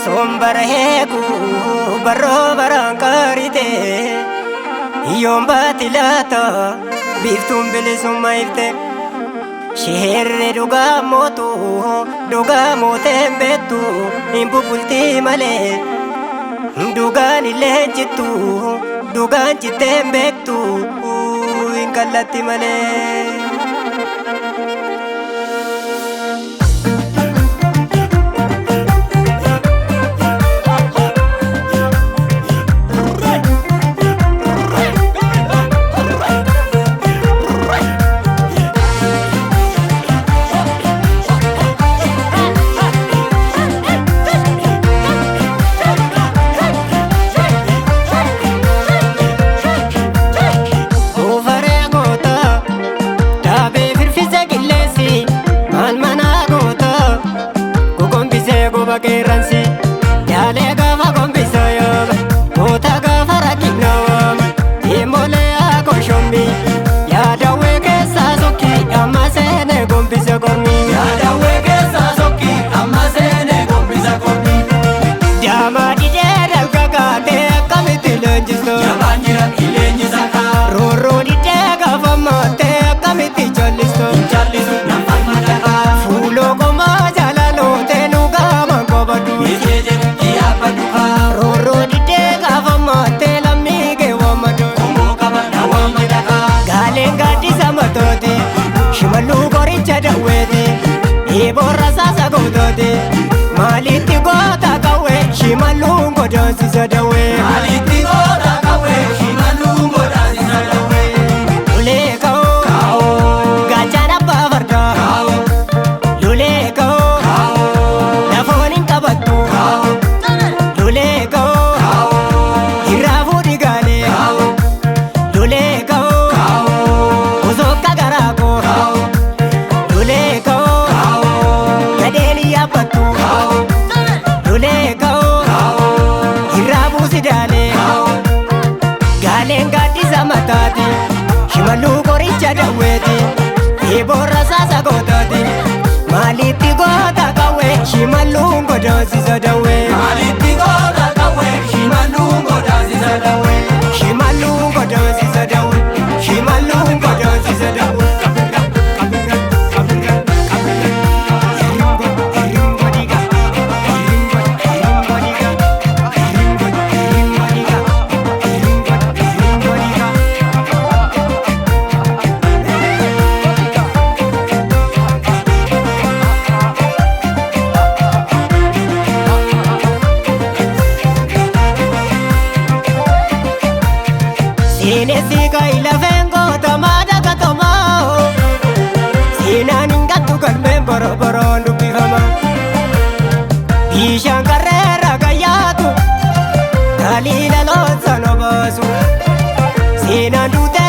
Sombarheeku barroo baraan qarite yoon baatilaata biiftuun bilisummaa ifte sheerri dhugaa mooteen beektu hin bubbultii malee dhugaan illee jittu dhugaan jitteen beektu hin kallatti malee. Keransi yaale gafa gombisa yoba mota gafa rakina wama imole ako shombi yada weke sasoki amasene gombisa kormi yada weke sasoki amasene gombisa kormi jama dijera gagate kamiti lenjisto jabanjira ilenjisa ka roro dijega famate kamiti chalisto chalisto nafamata fulo koma jalalo tenuga Roro didega famate lamige wamado galenga disamatoti shimalu goricha daweti iborra sasa godoti maliti gota kawe shimalu godosi sadawe maliti gota kawe shimalu godosi sadawe lule kao gachana bavarda lule kao nafonin kabatu matati shimalu goricha daweti iborra sasa godati maliti gota kawe shimalu godosi sadawe maliti gota kawe shimalu godosi sadawe shimalu godosi sadawe shimalu godosi sadawe Sinesi kaila vengo tamada katomao Sinaninga tukal memboro borondu bihama Bishan karera kayatu Kalila lonsa no basu Sinandute